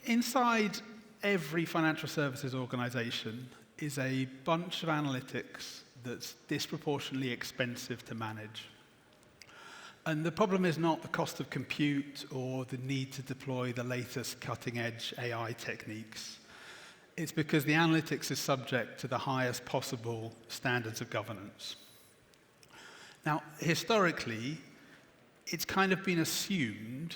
Inside every financial services organization is a bunch of analytics that's disproportionately expensive to manage. And the problem is not the cost of compute or the need to deploy the latest cutting-edge AI techniques. It's because the analytics is subject to the highest possible standards of governance. Now, historically, it's kind of been assumed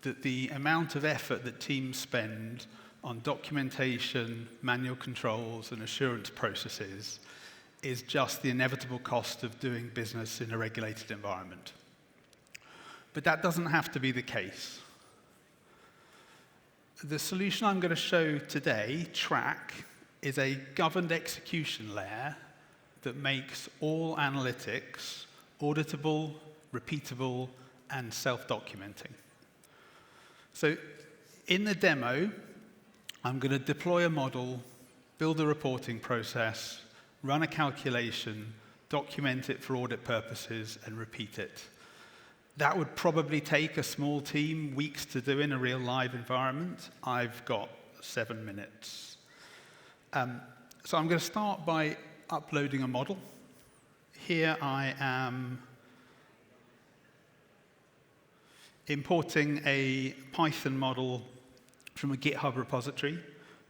that the amount of effort that teams spend on documentation, manual controls, and assurance processes is just the inevitable cost of doing business in a regulated environment. But that doesn't have to be the case. The solution I'm going to show today, FINTRAC, is a governed execution layer that makes all analytics auditable, repeatable, and self-documenting. So in the demo, I'm going to deploy a model, build a reporting process, run a calculation, document it for audit purposes, and repeat it. That would probably take a small team weeks to do in a real live environment. I've got 7 minutes. So I'm going to start by uploading a model. Here I am importing a Python model from a GitHub repository,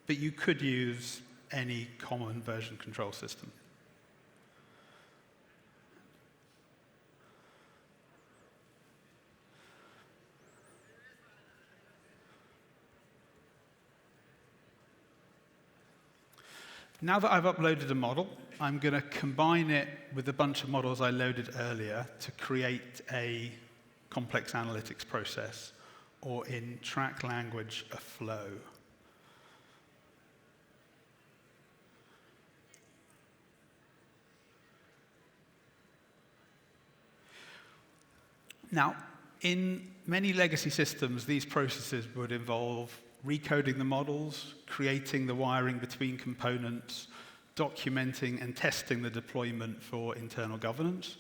but you could use any common version control system. Now that I've uploaded a model, I'm going to combine it with a bunch of models I loaded earlier to create a complex analytics process, or in FINTRAC language, a flow. Now, in many legacy systems, these processes would involve recoding the models, creating the wiring between components, documenting and testing the deployment for internal governance.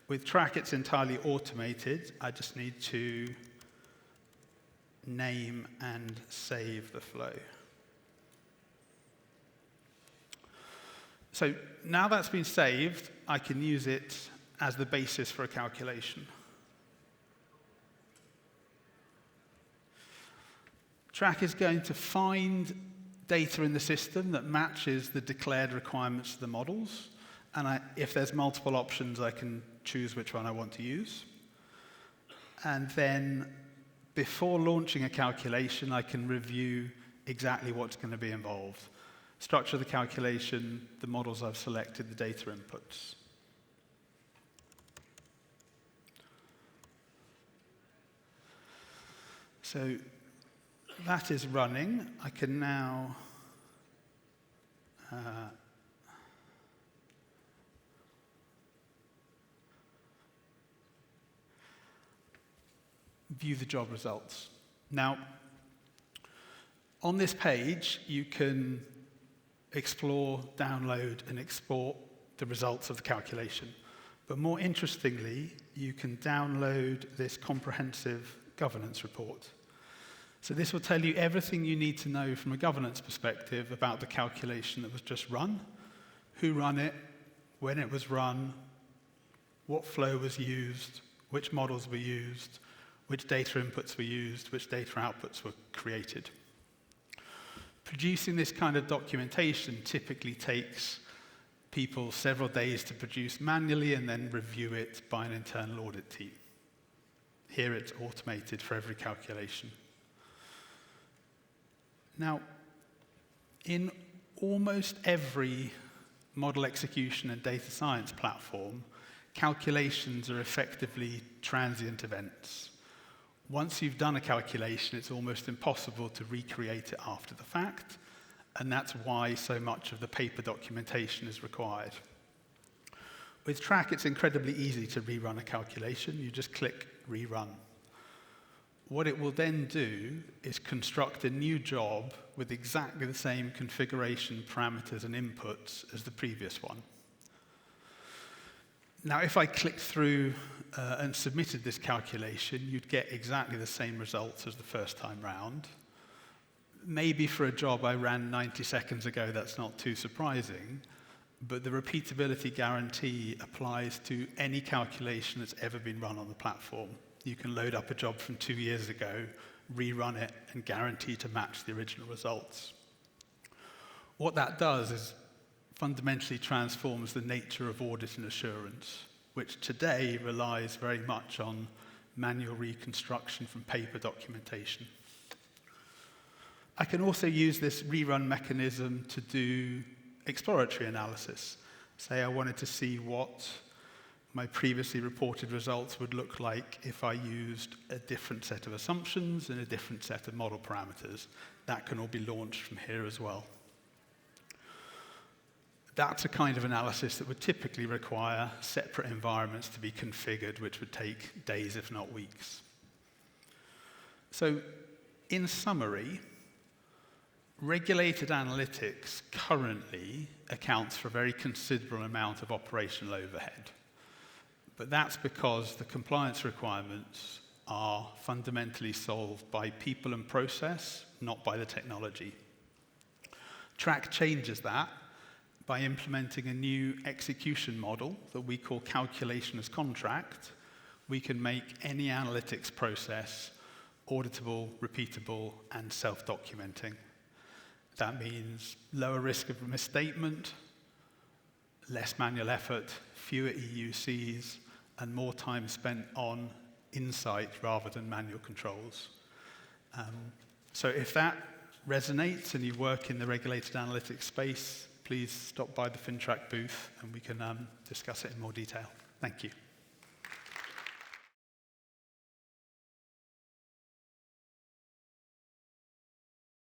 With FINTRAC, it's entirely automated. I just need to name and save the flow. So now that's been saved, I can use it as the basis for a calculation. FINTRAC is going to find data in the system that matches the declared requirements of the models. And if there's multiple options, I can choose which one I want to use. And then before launching a calculation, I can review exactly what's going to be involved. Structure of the calculation, the models I've selected, the data inputs. So that is running. I can now view the job results. Now, on this page, you can explore, download, and export the results of the calculation. But more interestingly, you can download this comprehensive governance report. So this will tell you everything you need to know from a governance perspective about the calculation that was just run, who ran it, when it was run, what flow was used, which models were used, which data inputs were used, which data outputs were created. Producing this kind of documentation typically takes people several days to produce manually and then review it by an internal audit team. Here it's automated for every calculation. Now, in almost every model execution and data science platform, calculations are effectively transient events. Once you've done a calculation, it's almost impossible to recreate it after the fact, and that's why so much of the paper documentation is required. With FINTRAC, it's incredibly easy to rerun a calculation. You just click Rerun. What it will then do is construct a new job with exactly the same configuration, parameters, and inputs as the previous one. Now, if I clicked through and submitted this calculation, you'd get exactly the same results as the first time round. maybe for a job I ran 90 seconds ago, that's not too surprising, but the repeatability guarantee applies to any calculation that's ever been run on the platform. You can load up a job from 2 years ago, rerun it, and guarantee to match the original results. What that does is fundamentally transforms the nature of audit and assurance, which today relies very much on manual reconstruction from paper documentation. I can also use this rerun mechanism to do exploratory analysis. Say I wanted to see what my previously reported results would look like if I used a different set of assumptions and a different set of model parameters. That can all be launched from here as well. That's a kind of analysis that would typically require separate environments to be configured, which would take days, if not weeks. So, in summary, regulated analytics currently accounts for a very considerable amount of operational overhead. But that's because the compliance requirements are fundamentally solved by people and process, not by the technology. TRAC changes that by implementing a new execution model that we call calculation as contract. We can make any analytics process auditable, repeatable, and self-documenting. That means lower risk of misstatement, less manual effort, fewer EUCs, and more time spent on insight rather than manual controls. So if that resonates and you work in the regulated analytics space, please stop by the FINTRAC booth and we can discuss it in more detail. Thank you.